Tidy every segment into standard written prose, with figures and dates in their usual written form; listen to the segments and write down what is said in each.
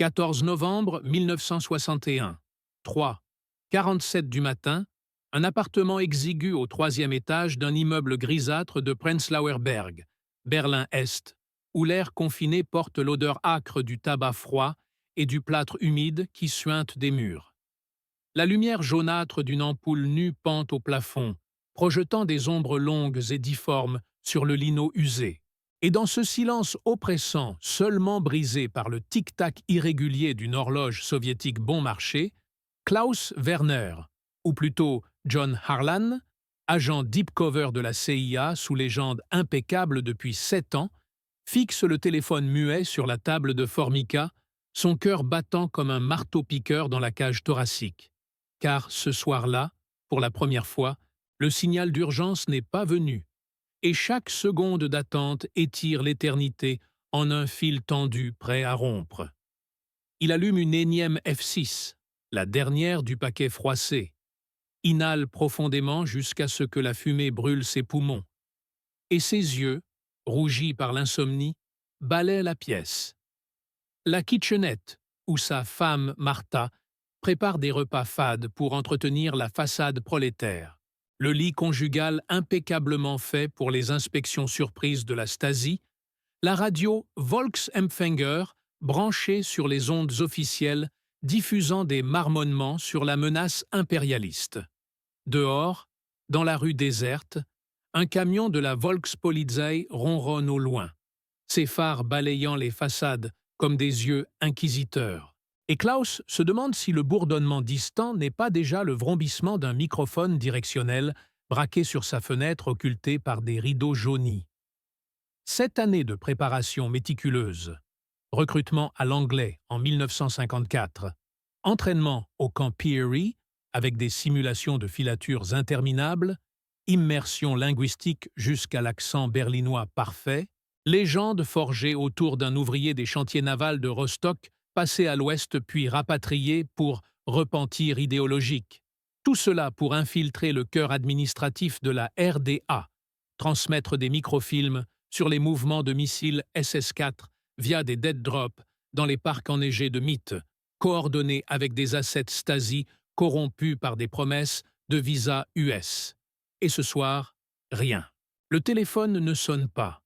14 novembre 1961. 3. 47 du matin, un appartement exigu au troisième étage d'un immeuble grisâtre de Prenzlauer Berg, Berlin-Est, où l'air confiné porte l'odeur âcre du tabac froid et du plâtre humide qui suinte des murs. La lumière jaunâtre d'une ampoule nue pend au plafond, projetant des ombres longues et difformes sur le lino usé. Et dans ce silence oppressant, seulement brisé par le tic-tac irrégulier d'une horloge soviétique bon marché, Klaus Werner, ou plutôt John Harlan, agent deep cover de la CIA sous légende impeccable depuis 7 ans, fixe le téléphone muet sur la table de Formica, son cœur battant comme un marteau-piqueur dans la cage thoracique. Car ce soir-là, pour la première fois, le signal d'urgence n'est pas venu, et chaque seconde d'attente étire l'éternité en un fil tendu prêt à rompre. Il allume une énième F6, la dernière du paquet froissé, inhale profondément jusqu'à ce que la fumée brûle ses poumons, et ses yeux, rougis par l'insomnie, balaient la pièce. La kitchenette, où sa femme Martha prépare des repas fades pour entretenir la façade prolétaire. Le lit conjugal impeccablement fait pour les inspections surprises de la Stasi, la radio Volksempfänger branchée sur les ondes officielles diffusant des marmonnements sur la menace impérialiste. Dehors, dans la rue déserte, un camion de la Volkspolizei ronronne au loin, ses phares balayant les façades comme des yeux inquisiteurs. Et Klaus se demande si le bourdonnement distant n'est pas déjà le vrombissement d'un microphone directionnel braqué sur sa fenêtre occultée par des rideaux jaunis. 7 années de préparation méticuleuse, recrutement à l'anglais en 1954, entraînement au camp Peary avec des simulations de filatures interminables, immersion linguistique jusqu'à l'accent berlinois parfait, légende forgée autour d'un ouvrier des chantiers navals de Rostock passé à l'ouest puis rapatrié pour repentir idéologique. Tout cela pour infiltrer le cœur administratif de la RDA, transmettre des microfilms sur les mouvements de missiles SS-4 via des dead drops dans les parcs enneigés de Mitte, coordonnés avec des assets Stasi corrompus par des promesses de visa US. Et ce soir, rien. Le téléphone ne sonne pas.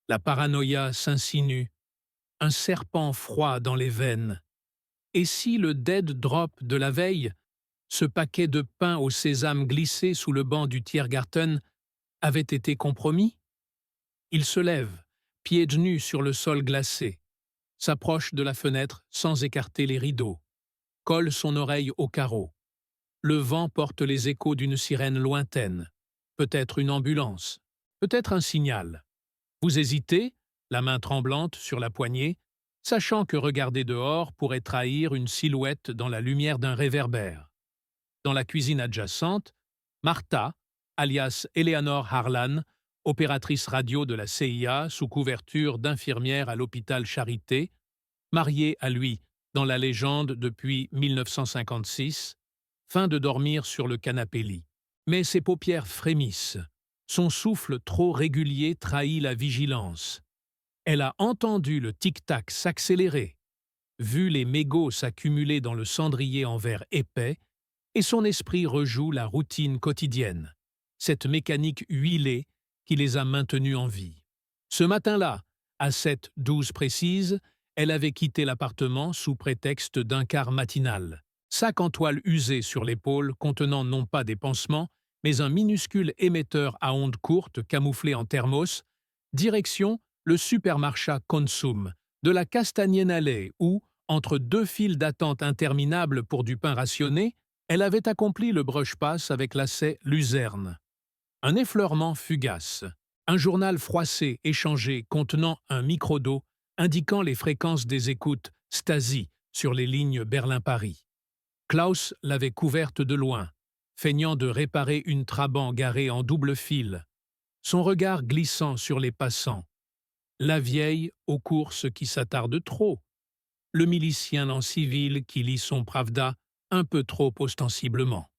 La paranoïa s'insinue, un serpent froid dans les veines. Et si le dead drop de la veille, ce paquet de pain au sésame glissé sous le banc du Tiergarten, avait été compromis? Il se lève, pieds nus sur le sol glacé, s'approche de la fenêtre sans écarter les rideaux, colle son oreille au carreau. Le vent porte les échos d'une sirène lointaine, peut-être une ambulance, peut-être un signal. Vous hésitez, la main tremblante sur la poignée, sachant que regarder dehors pourrait trahir une silhouette dans la lumière d'un réverbère. Dans la cuisine adjacente, Martha, alias Eleanor Harlan, opératrice radio de la CIA sous couverture d'infirmière à l'hôpital Charité, mariée à lui dans la légende depuis 1956, feint de dormir sur le canapé-lit. Mais ses paupières frémissent. Son souffle trop régulier trahit la vigilance. Elle a entendu le tic-tac s'accélérer, vu les mégots s'accumuler dans le cendrier en verre épais, et son esprit rejoue la routine quotidienne, cette mécanique huilée qui les a maintenus en vie. Ce matin-là, à 7h12 précise, elle avait quitté l'appartement sous prétexte d'un quart matinal, sac en toile usé sur l'épaule contenant non pas des pansements, mais un minuscule émetteur à ondes courtes camouflé en thermos, direction le supermarché Konsum de la Kastanienallee où, entre 2 files d'attente interminables pour du pain rationné, elle avait accompli le brush-pass avec l'asset Luzerne. Un effleurement fugace, un journal froissé échangé contenant un micro-dos indiquant les fréquences des écoutes Stasi sur les lignes Berlin-Paris. Klaus l'avait couverte de loin, feignant de réparer une Trabant garée en double file, son regard glissant sur les passants. La vieille aux courses qui s'attarde trop, le milicien en civil qui lit son Pravda un peu trop ostensiblement.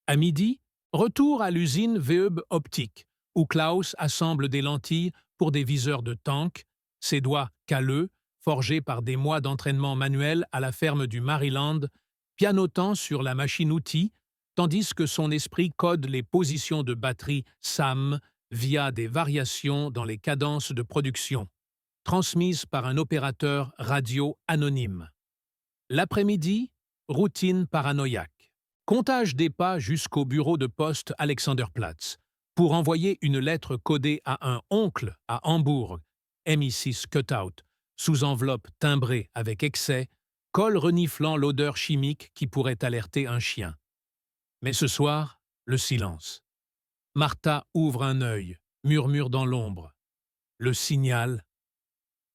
À midi, retour à l'usine Veub Optik, où Klaus assemble des lentilles pour des viseurs de tank, ses doigts calleux forgé par des mois d'entraînement manuel à la ferme du Maryland, pianotant sur la machine-outil, tandis que son esprit code les positions de batterie SAM via des variations dans les cadences de production, transmises par un opérateur radio anonyme. L'après-midi, routine paranoïaque. Comptage des pas jusqu'au bureau de poste Alexanderplatz pour envoyer une lettre codée à un oncle à Hambourg, MI6 cutout, sous enveloppe timbrée avec excès, col reniflant l'odeur chimique qui pourrait alerter un chien. Mais ce soir, le silence. Martha ouvre un œil, murmure dans l'ombre. Le signal.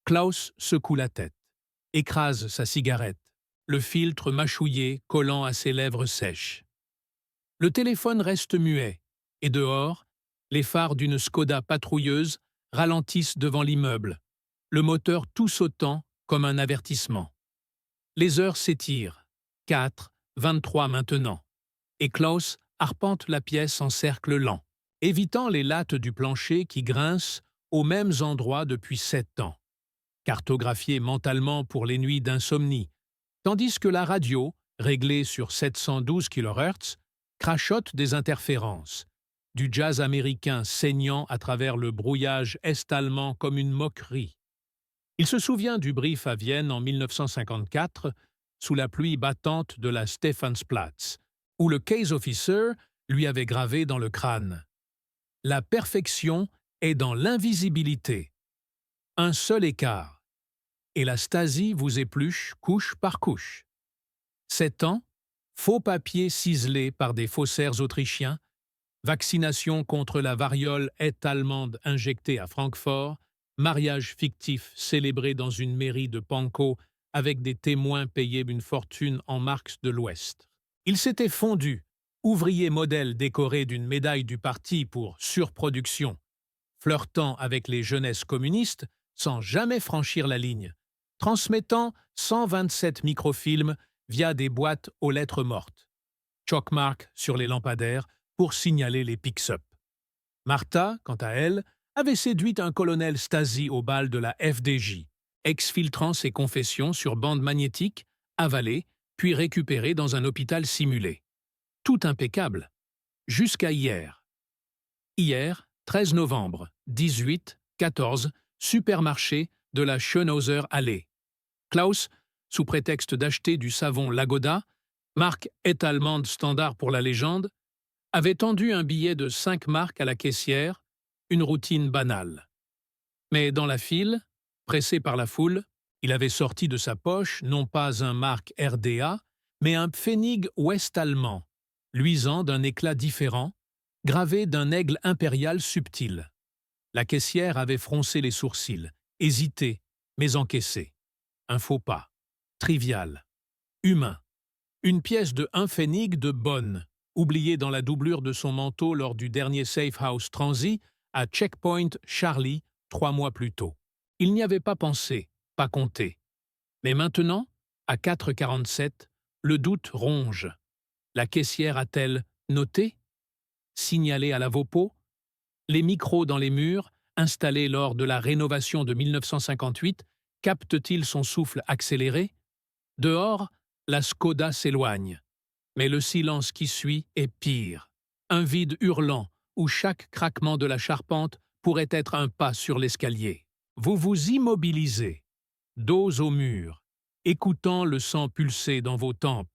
Klaus secoue la tête, écrase sa cigarette, le filtre mâchouillé collant à ses lèvres sèches. Le téléphone reste muet, et dehors, les phares d'une Skoda patrouilleuse ralentissent devant l'immeuble, le moteur tout sautant comme un avertissement. Les heures s'étirent, 4, 23 maintenant, et Klaus arpente la pièce en cercle lent, évitant les lattes du plancher qui grincent aux mêmes endroits depuis 7 ans, cartographié mentalement pour les nuits d'insomnie, tandis que la radio, réglée sur 712 kHz, crachote des interférences, du jazz américain saignant à travers le brouillage est-allemand comme une moquerie. Il se souvient du brief à Vienne en 1954, sous la pluie battante de la Stephansplatz, où le case officer lui avait gravé dans le crâne. La perfection est dans l'invisibilité. Un seul écart. Et la Stasi vous épluche couche par couche. 7 ans, faux papiers ciselés par des faussaires autrichiens, vaccination contre la variole est-allemande injectée à Francfort, mariage fictif célébré dans une mairie de Pankow avec des témoins payés une fortune en marques de l'Ouest. Il s'était fondu, ouvrier modèle décoré d'une médaille du parti pour surproduction, flirtant avec les jeunesses communistes sans jamais franchir la ligne, transmettant 127 microfilms via des boîtes aux lettres mortes, chalkmark sur les lampadaires pour signaler les pix-up. Martha, quant à elle, avait séduit un colonel Stasi au bal de la FDJ, exfiltrant ses confessions sur bande magnétique, avalées, puis récupérées dans un hôpital simulé. Tout impeccable. Jusqu'à hier. Hier, 13 novembre, 18-14, supermarché de la Schönhauser Allee. Klaus, sous prétexte d'acheter du savon Lagoda, marque est-allemande standard pour la légende, avait tendu un billet de 5 marks à la caissière, une routine banale. Mais dans la file, pressé par la foule, il avait sorti de sa poche non pas un marque RDA, mais un Pfennig ouest-allemand, luisant d'un éclat différent, gravé d'un aigle impérial subtil. La caissière avait froncé les sourcils, hésité, mais encaissé. Un faux pas. Trivial. Humain. Une pièce de 1 Pfennig de bonne, oubliée dans la doublure de son manteau lors du dernier Safe House Transi à Checkpoint Charlie 3 mois plus tôt. Il n'y avait pas pensé, pas compté. Mais maintenant, à 4h47, le doute ronge. La caissière a-t-elle noté? Signalé à la Vopo? Les micros dans les murs, installés lors de la rénovation de 1958, captent-ils son souffle accéléré? Dehors, la Skoda s'éloigne. Mais le silence qui suit est pire. Un vide hurlant, où chaque craquement de la charpente pourrait être un pas sur l'escalier. Vous vous immobilisez, dos au mur, écoutant le sang pulser dans vos tempes,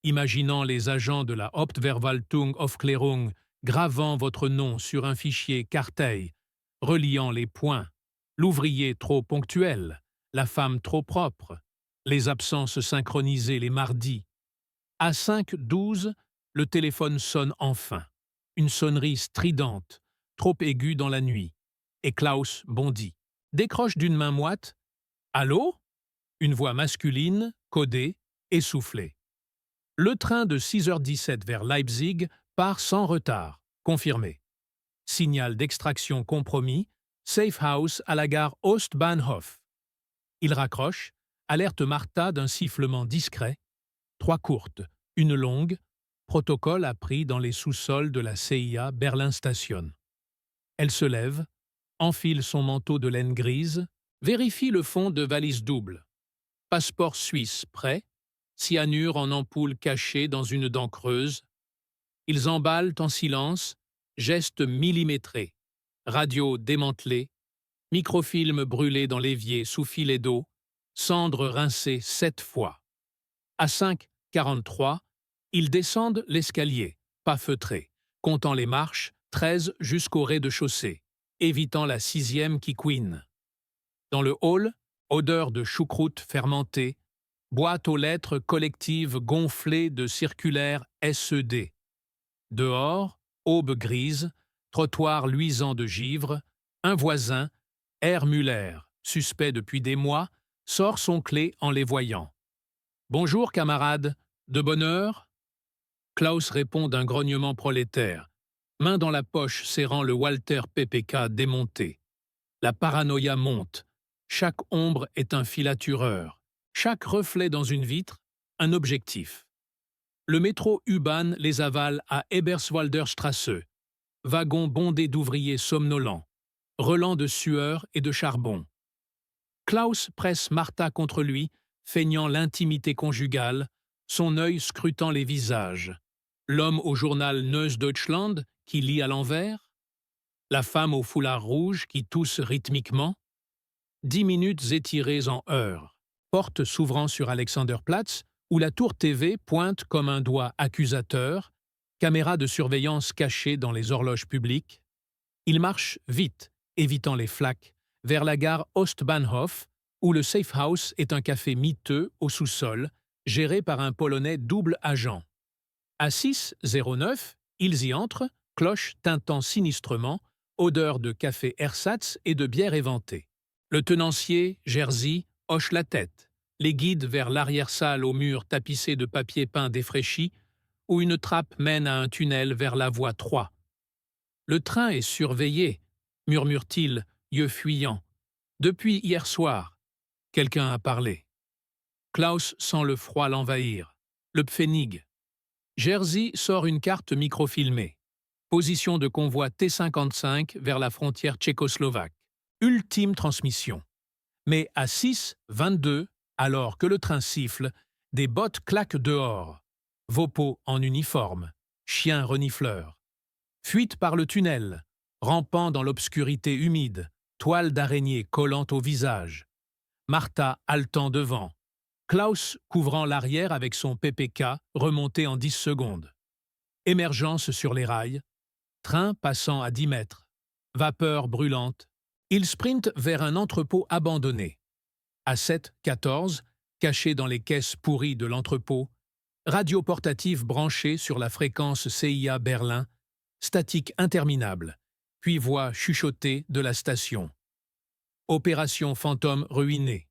imaginant les agents de la Hauptverwaltungsaufklärung gravant votre nom sur un fichier Cartey, reliant les points, l'ouvrier trop ponctuel, la femme trop propre, les absences synchronisées les mardis. À 5h12, le téléphone sonne enfin. Une sonnerie stridente, trop aiguë dans la nuit. Et Klaus bondit. Décroche d'une main moite. « Allô ?» Une voix masculine, codée, essoufflée. Le train de 6h17 vers Leipzig part sans retard, confirmé. Signal d'extraction compromis, safe house à la gare Ostbahnhof. Il raccroche, alerte Martha d'un sifflement discret. 3 courtes, une longue, protocole appris dans les sous-sols de la CIA Berlin Station. Elle se lève, enfile son manteau de laine grise, Vérifie le fond de valise double. Passeport suisse prêt. Cyanure en ampoule cachée dans une dent creuse. Ils emballent en silence, gestes millimétrés. Radio démantelée. Microfilm brûlé dans l'évier sous filet d'eau. Cendres rincées 7 fois. À 5h43, ils descendent l'escalier, pas feutré, comptant les marches, 13 jusqu'au rez-de-chaussée, évitant la 6e qui couine. Dans le hall, odeur de choucroute fermentée, boîte aux lettres collectives gonflées de circulaires SED. Dehors, aube grise, trottoir luisant de givre, un voisin, R. Muller, suspect depuis des mois, sort son clé en les voyant. « Bonjour, camarade. De bonne heure ?» Klaus répond d'un grognement prolétaire, main dans la poche serrant le Walter PPK démonté. La paranoïa monte. Chaque ombre est un filatureur. Chaque reflet dans une vitre, un objectif. Le métro U-Bahn les avale à Eberswalder Straße. Wagon bondé d'ouvriers somnolents. Relents de sueur et de charbon. Klaus presse Martha contre lui, feignant l'intimité conjugale, son œil scrutant les visages. L'homme au journal Neues Deutschland qui lit à l'envers. La femme au foulard rouge qui tousse rythmiquement. 10 minutes étirées en heures. Porte s'ouvrant sur Alexanderplatz, où la tour TV pointe comme un doigt accusateur, caméra de surveillance cachée dans les horloges publiques. Il marche vite, évitant les flaques, vers la gare Ostbahnhof, où le Safe House est un café miteux au sous-sol, géré par un Polonais double agent. À 6h09, ils y entrent, cloche tintant sinistrement, odeur de café ersatz et de bière éventée. Le tenancier, Jerzy, hoche la tête, les guide vers l'arrière-salle aux murs tapissés de papier peint défraîchi, où une trappe mène à un tunnel vers la voie 3. « Le train est surveillé », murmure-t-il, yeux fuyants. « Depuis hier soir. » Quelqu'un a parlé. Klaus sent le froid l'envahir. Le Pfennig. Jerzy sort une carte microfilmée. Position de convoi T-55 vers la frontière tchécoslovaque. Ultime transmission. Mais à 6h22, alors que le train siffle, des bottes claquent dehors. Vopo en uniforme. Chien renifleur. Fuite par le tunnel. Rampant dans l'obscurité humide. Toile d'araignée collant au visage. Martha haletant devant. Klaus couvrant l'arrière avec son PPK remonté en 10 secondes. Émergence sur les rails. Train passant à 10 mètres. Vapeur brûlante. Il sprinte vers un entrepôt abandonné. À 7h14, caché dans les caisses pourries de l'entrepôt, radio portative branchée sur la fréquence CIA Berlin, statique interminable, puis voix chuchotée de la station. Opération fantôme ruinée.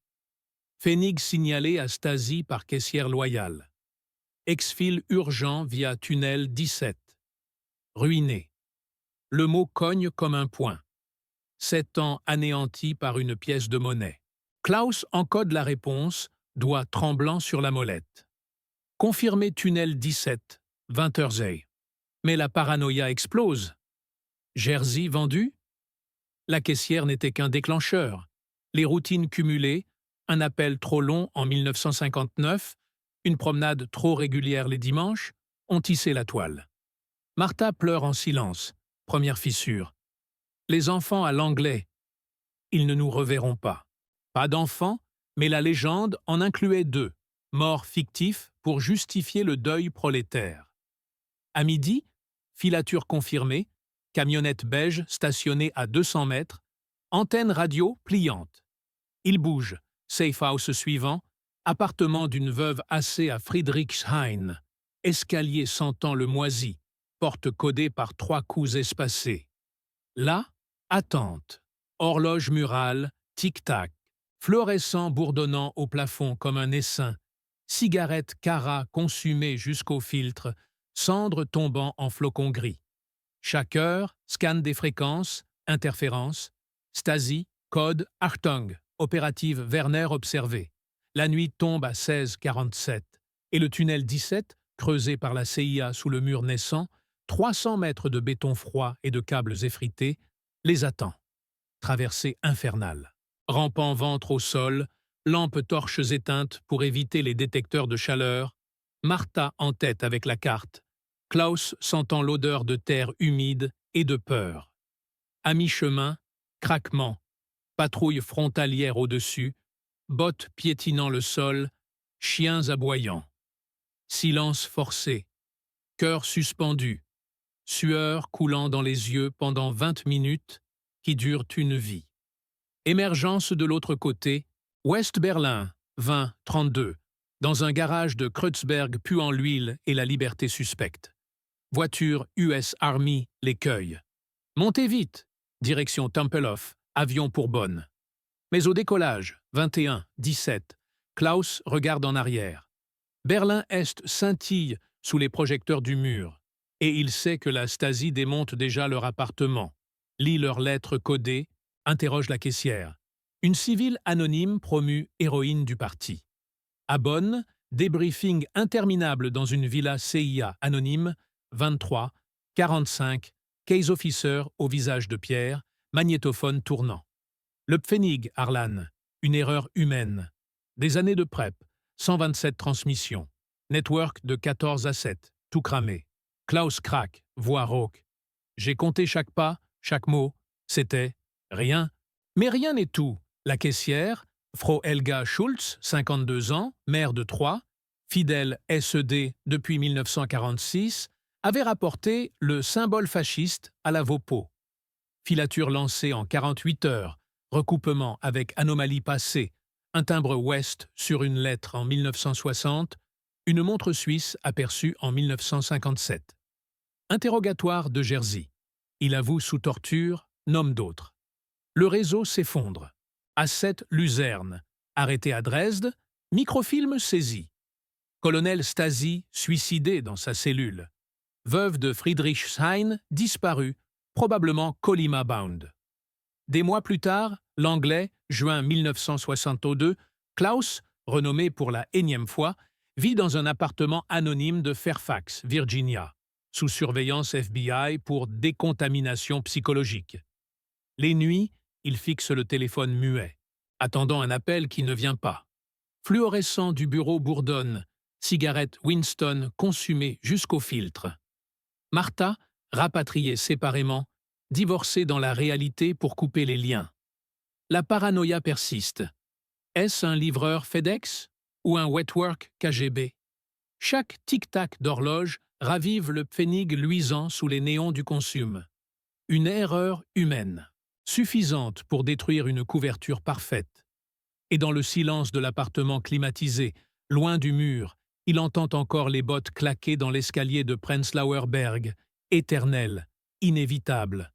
Pfennig signalé à Stasi par caissière loyale. Exfil urgent via tunnel 17. Ruiné. Le mot cogne comme un poing. 7 ans anéantis par une pièce de monnaie. Klaus encode la réponse, doigt tremblant sur la molette. Confirmé tunnel 17, 20h. Mais la paranoïa explose. Jerzy vendu? La caissière n'était qu'un déclencheur. Les routines cumulées, un appel trop long en 1959, une promenade trop régulière les dimanches, ont tissé la toile. Martha pleure en silence. Première fissure. Les enfants à l'anglais. Ils ne nous reverront pas. Pas d'enfants, mais la légende en incluait 2, morts fictifs pour justifier le deuil prolétaire. À midi, filature confirmée, camionnette beige stationnée à 200 mètres, antenne radio pliante. Il bouge, safe house suivant, appartement d'une veuve assée à Friedrichshain, escalier sentant le moisi, porte codée par 3 coups espacés. Là, attente, horloge murale, tic-tac, fluorescent bourdonnant au plafond comme un essaim, cigarette cara consumée jusqu'au filtre, cendres tombant en flocons gris. Chaque heure, scan des fréquences, interférences, Stasi, code, Achtung, opérative Werner observée. La nuit tombe à 16h47 et le tunnel 17, creusé par la CIA sous le mur naissant, 300 mètres de béton froid et de câbles effrités, les attend. Traversée infernale. Rampant ventre au sol, lampes torches éteintes pour éviter les détecteurs de chaleur, Martha en tête avec la carte, Klaus sentant l'odeur de terre humide et de peur. À mi-chemin, craquement, patrouille frontalière au-dessus, bottes piétinant le sol, chiens aboyants. Silence forcé, cœur suspendu, sueur coulant dans les yeux pendant 20 minutes qui durent une vie. Émergence de l'autre côté, Ouest Berlin, 20-32, dans un garage de Kreuzberg puant l'huile et la liberté suspecte. Voiture US Army les cueille. Montez vite, direction Tempelhof, avion pour Bonn. Mais au décollage, 21-17, Klaus regarde en arrière. Berlin-Est scintille sous les projecteurs du mur, et il sait que la Stasi démonte déjà leur appartement, lit leurs lettres codées, interroge la caissière. Une civile anonyme promue héroïne du parti. À Bonn, débriefing interminable dans une villa CIA anonyme, 23, 45, case officer au visage de pierre, magnétophone tournant. Le Pfennig, Harlan, une erreur humaine. Des années de prep, 127 transmissions. Network de 14 à 7, tout cramé. Klaus craque, voix rauque. J'ai compté chaque pas, chaque mot. C'était rien. Mais rien n'est tout. La caissière, Frau Helga Schulz, 52 ans, mère de 3, fidèle SED depuis 1946, avait rapporté le symbole fasciste à la Vopo. Filature lancée en 48 heures, recoupement avec anomalie passée, un timbre ouest sur une lettre en 1960, une montre suisse aperçue en 1957. Interrogatoire de Jersey. Il avoue sous torture, nomme d'autres. Le réseau s'effondre. A7 Luzerne. Arrêté à Dresde, microfilm saisi. Colonel Stasi suicidé dans sa cellule. Veuve de Friedrichshain disparue, probablement Colima Bound. Des mois plus tard, l'anglais, juin 1962, Klaus, renommé pour la énième fois, vit dans un appartement anonyme de Fairfax, Virginia, sous surveillance FBI pour décontamination psychologique. Les nuits, il fixe le téléphone muet, attendant un appel qui ne vient pas. Fluorescent du bureau bourdonne, cigarette Winston consumée jusqu'au filtre. Martha, rapatriée séparément, divorcée dans la réalité pour couper les liens. La paranoïa persiste. Est-ce un livreur FedEx ou un wetwork KGB? Chaque tic-tac d'horloge ravive le Pfennig luisant sous les néons du consume. Une erreur humaine, suffisante pour détruire une couverture parfaite. Et dans le silence de l'appartement climatisé, loin du mur, il entend encore les bottes claquer dans l'escalier de Prenzlauer Berg, éternel, inévitable.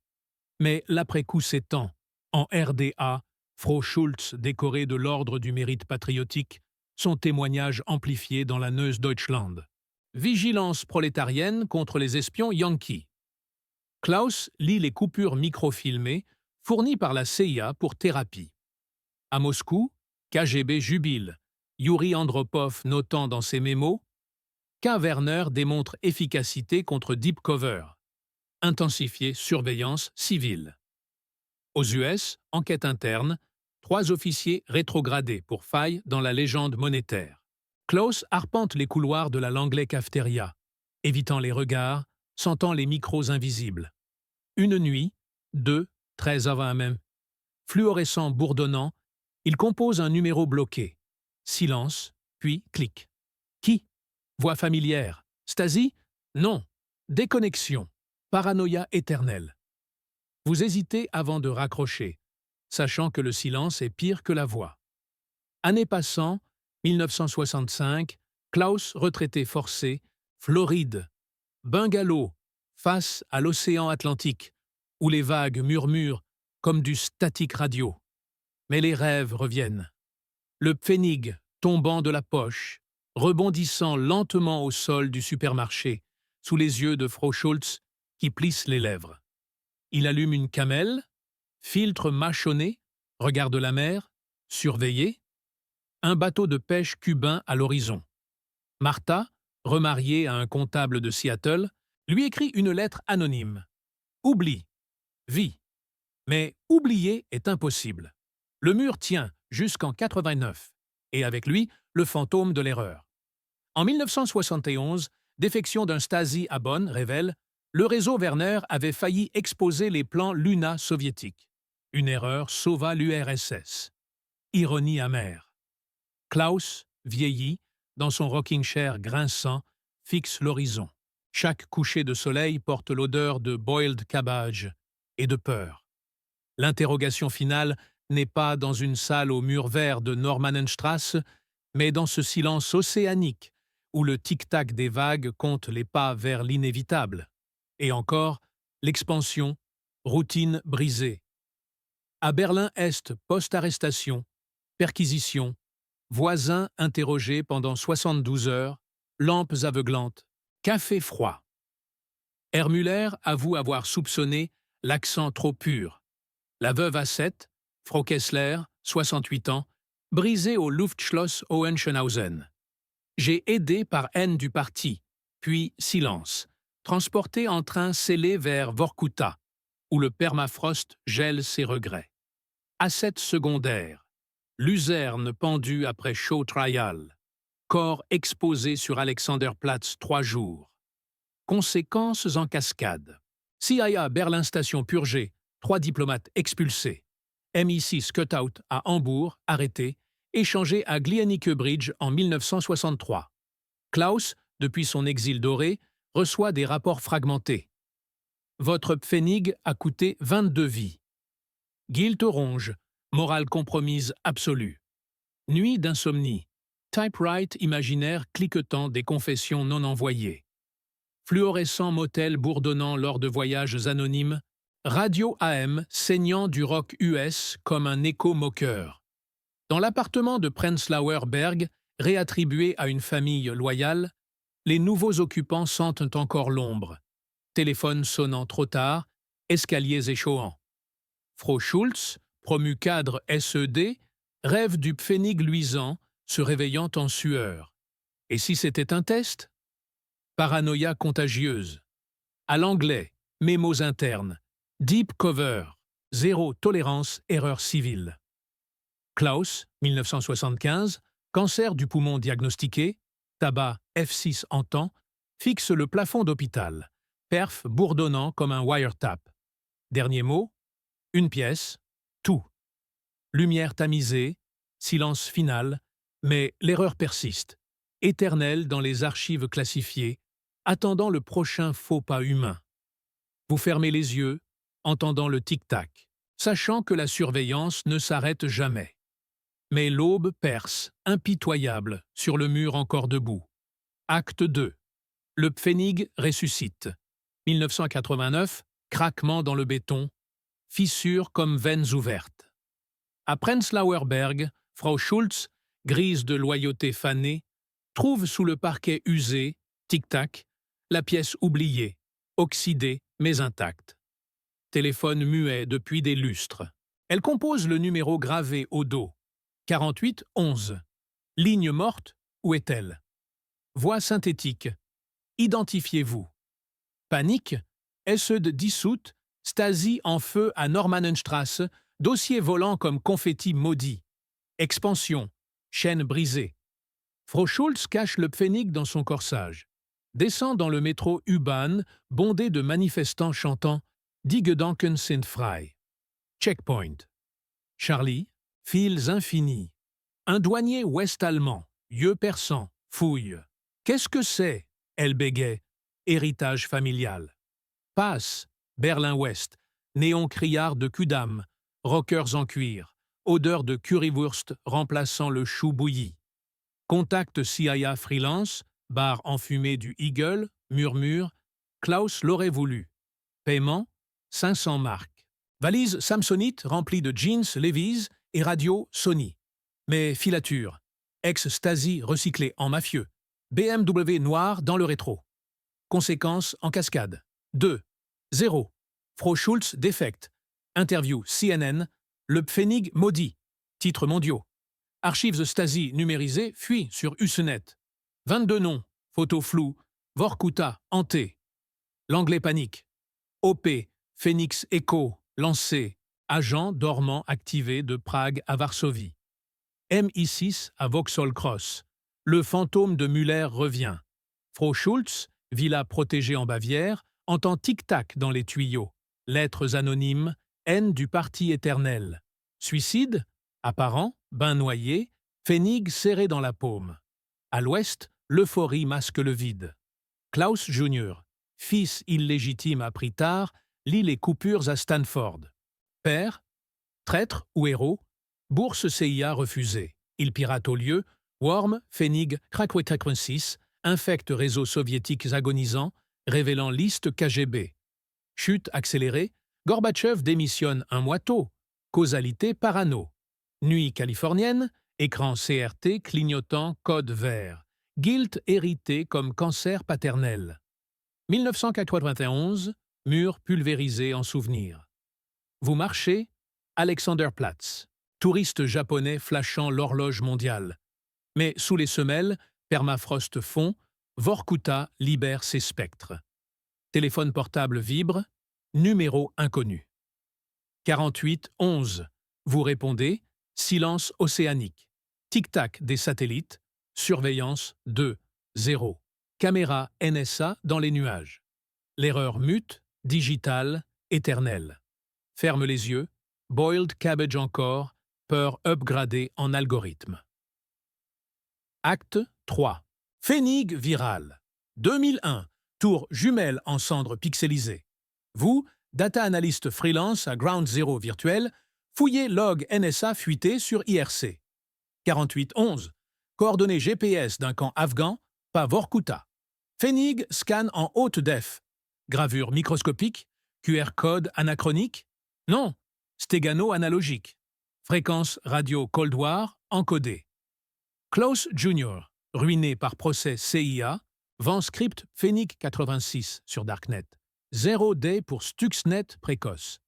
Mais l'après-coup s'étend. En RDA, Frau Schulz, décorée de l'Ordre du mérite patriotique, son témoignage amplifié dans la Neues Deutschland. Vigilance prolétarienne contre les espions yankees. Klaus lit les coupures microfilmées fournies par la CIA pour thérapie. À Moscou, KGB jubile, Yuri Andropov notant dans ses mémos K. Werner démontre efficacité contre Deep Cover. Intensifier surveillance civile. Aux US, enquête interne, 3 officiers rétrogradés pour faille dans la légende monétaire. Klaus arpente les couloirs de la Langley Cafeteria, évitant les regards, sentant les micros invisibles. Une nuit, 2, 13 avant même, fluorescent bourdonnant, il compose un numéro bloqué. Silence, puis clic. Qui? Voix familière. Stasi? Non. Déconnexion. Paranoïa éternelle. Vous hésitez avant de raccrocher, sachant que le silence est pire que la voix. Année passant, 1965, Klaus retraité forcé, Floride, bungalow, face à l'océan Atlantique, où les vagues murmurent comme du statique radio. Mais les rêves reviennent. Le Pfennig tombant de la poche, rebondissant lentement au sol du supermarché, sous les yeux de Frau Schulz, qui plisse les lèvres. Il allume une camelle, filtre mâchonné, regarde la mer, surveillé, un bateau de pêche cubain à l'horizon. Martha, remariée à un comptable de Seattle, lui écrit une lettre anonyme. Oublie, vie. Mais oublier est impossible. Le mur tient jusqu'en 89, et avec lui, le fantôme de l'erreur. En 1971, défection d'un Stasi à Bonn révèle le réseau Werner avait failli exposer les plans Luna soviétiques. Une erreur sauva l'URSS. Ironie amère. Klaus, vieilli, dans son rocking chair grinçant, fixe l'horizon. Chaque coucher de soleil porte l'odeur de boiled cabbage et de peur. L'interrogation finale n'est pas dans une salle au mur vert de Normannenstrasse, mais dans ce silence océanique où le tic-tac des vagues compte les pas vers l'inévitable. Et encore, l'expansion, routine brisée. À Berlin-Est, post-arrestation, perquisition, voisins interrogés pendant 72 heures, lampes aveuglantes, café froid. Hermuller avoue avoir soupçonné l'accent trop pur. La veuve à 7, Frau Kessler, 68 ans, brisée au Luftschloss Hohenschönhausen. J'ai aidé par haine du parti, puis silence, transporté en train scellé vers Vorkuta, où le permafrost gèle ses regrets. Ascète secondaire, luzerne pendue après show trial, corps exposé sur Alexanderplatz 3 jours. Conséquences en cascade. CIA Berlin Station purgée, 3 diplomates expulsés. MI6 Cutout à Hambourg, arrêté, échangé à Glienicke Bridge en 1963. Klaus, depuis son exil doré, reçoit des rapports fragmentés. Votre Pfennig a coûté 22 vies. Guilt ronge, morale compromise absolue. Nuit d'insomnie. Typewrite imaginaire cliquetant des confessions non envoyées. Fluorescent motel bourdonnant lors de voyages anonymes. Radio AM saignant du rock US comme un écho moqueur. Dans l'appartement de Prenzlauer Berg, réattribué à une famille loyale, les nouveaux occupants sentent encore l'ombre. Téléphone sonnant trop tard, escaliers échouants. Frau Schulz, promu cadre SED, rêve du Pfennig luisant, se réveillant en sueur. Et si c'était un test? Paranoïa contagieuse. À l'anglais, mémos internes. Deep cover. Zéro tolérance, erreur civile. Klaus, 1975, cancer du poumon diagnostiqué, tabac F6 en temps, fixe le plafond d'hôpital, perf bourdonnant comme un wiretap. Dernier mot, une pièce, tout. Lumière tamisée, silence final, mais l'erreur persiste, éternelle dans les archives classifiées, attendant le prochain faux pas humain. Vous fermez les yeux, entendant le tic-tac, sachant que la surveillance ne s'arrête jamais. Mais l'aube perce, impitoyable, sur le mur encore debout. Acte 2. Le Pfennig ressuscite. 1989, craquement dans le béton, fissure comme veines ouvertes. À Prenzlauer Berg, Frau Schulz, grise de loyauté fanée, trouve sous le parquet usé, tic-tac, la pièce oubliée, oxydée mais intacte. Téléphone muet depuis des lustres. Elle compose le numéro gravé au dos. 48 11. Ligne morte, où est-elle? Voix synthétique. Identifiez-vous. Panique, SED dissoute, Stasi en feu à Normannenstrasse, dossier volant comme confetti maudit. Expansion, chaîne brisée. Frau Schulz cache le Pfennig dans son corsage. Descend dans le métro U-Bahn, bondé de manifestants chantant Die Gedanken sind frei. Checkpoint. Charlie, fils infinis. Un douanier ouest-allemand, yeux perçants, fouille. Qu'est-ce que c'est? Elle bégait. Héritage familial. Passe, Berlin-Ouest, néon criard de Kudam, rockers en cuir, odeur de currywurst remplaçant le chou bouilli. Contact CIA freelance, bar enfumé du Eagle, murmure, Klaus l'aurait voulu. Paiement, 500 marks. Valise Samsonite remplie de jeans Levi's et radio Sony. Mais filature, ex-Stasi recyclé en mafieux. BMW noir dans le rétro. Conséquences en cascade. 2. 0. Frau Schulz défecte. Interview CNN. Le Pfennig maudit. Titres mondiaux. Archives Stasi numérisées fuient sur Usenet. 22 noms. Photos floues. Vorkuta hanté. L'anglais panique. OP. Phoenix Echo. Lancé. Agent dormant activé de Prague à Varsovie. MI6 à Vauxhall Cross. Le fantôme de Müller revient. Frau Schultz, villa protégée en Bavière, entend tic-tac dans les tuyaux. Lettres anonymes, haine du parti éternel. Suicide, apparent, bain noyé, Pfennig serré dans la paume. À l'ouest, l'euphorie masque le vide. Klaus Jr., fils illégitime appris tard, lit les coupures à Stanford. Père, traître ou héros, bourse CIA refusée. Il pirate au lieu, Worm, Pfennig, Krakwe-Kakrensis, infecte réseaux soviétiques agonisants, révélant liste KGB. Chute accélérée, Gorbatchev démissionne un mois tôt. Causalité parano. Nuit californienne, écran CRT clignotant code vert. Guilt hérité comme cancer paternel. 1991, mur pulvérisé en souvenir. Vous marchez, Alexanderplatz. Touriste japonais flashant l'horloge mondiale. Mais sous les semelles, permafrost fond, Vorkuta libère ses spectres. Téléphone portable vibre, numéro inconnu. 48-11. Vous répondez, silence océanique. Tic-tac des satellites, surveillance 2-0. Caméra NSA dans les nuages. L'erreur mute, digitale, éternelle. Ferme les yeux, boiled cabbage encore, peur upgradée en algorithme. Acte 3. Pfennig viral. 2001. Tour jumelle en cendres pixelisées. Vous, data analyst freelance à Ground Zero virtuel, fouillez log NSA fuité sur IRC. 48-11. Coordonnées GPS d'un camp afghan, pas Vorkuta. Pfennig scan en haute def. Gravure microscopique, QR code anachronique. Non, stégano analogique. Fréquence radio Cold War encodée. Klaus Jr., ruiné par procès CIA, vend script Pfennig 86 sur Darknet. 0 day pour Stuxnet précoce.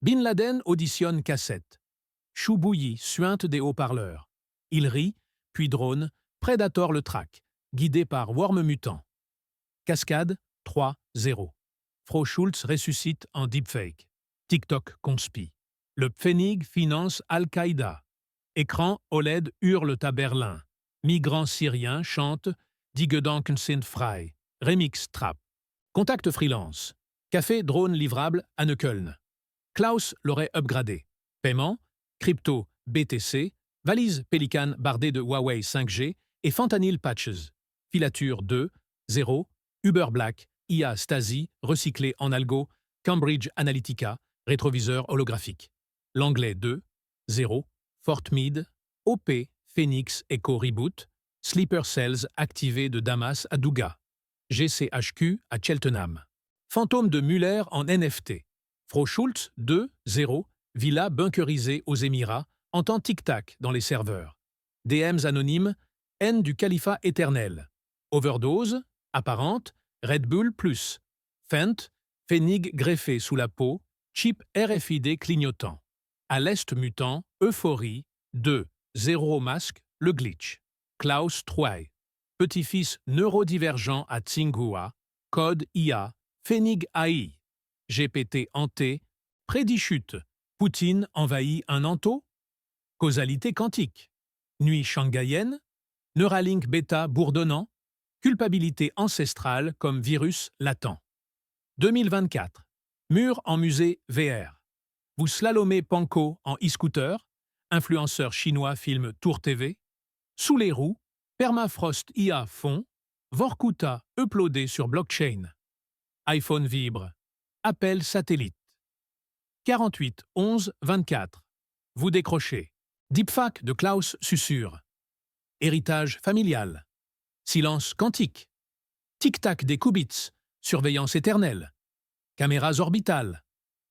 Bin Laden auditionne cassette. Chou bouilli suinte des haut-parleurs. Il rit, puis drone, Predator le traque, guidé par Worm mutant. Cascade 3-0. Frau Schultz ressuscite en deepfake. TikTok conspi. Le Pfennig finance Al-Qaïda. Écran OLED hurle à Berlin. Migrants syriens chantent Die Gedanken sind frei. Remix trap. Contact freelance. Café drone livrable à Neukölln. Klaus l'aurait upgradé. Paiement, crypto BTC, valise Pelican bardée de Huawei 5G et fentanyl patches. Filature 2-0. Uber Black, IA Stasi, recyclé en algo, Cambridge Analytica, rétroviseur holographique. L'anglais 2-0. Fort Meade, OP, Phoenix Echo Reboot, Sleeper Cells activé de Damas à Douga, GCHQ à Cheltenham. Fantôme de Müller en NFT. Frau Schultz 2-0, villa bunkerisée aux Émirats, entend tic-tac dans les serveurs. DMs anonymes, haine du califat éternel. Overdose, apparente, Red Bull plus. Fent, Pfennig greffé sous la peau, chip RFID clignotant. À l'est mutant, euphorie, 2-0 masque, le glitch. Klaus Troy, petit-fils neurodivergent à Tsinghua, code IA, Pfennig AI. GPT hanté, prédit chute, Poutine envahit un anto. Causalité quantique. Nuit shanghaïenne, Neuralink bêta bourdonnant, culpabilité ancestrale comme virus latent. 2024. Mur en musée VR. Vous slalomez Panko en e-scooter, influenceur chinois filme Tour TV. Sous les roues, permafrost IA fond, Vorkuta uploadé sur blockchain. iPhone vibre. Appel satellite. 48 11 24. Vous décrochez. Deepfake de Klaus susurre. Héritage familial. Silence quantique. Tic-tac des qubits. Surveillance éternelle. Caméras orbitales.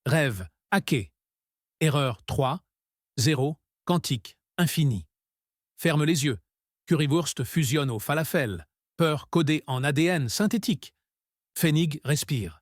Rêve hacké. Erreur 3-0. Quantique infini. Ferme les yeux. Currywurst fusionne au falafel. Peur codée en ADN synthétique. Pfennig respire.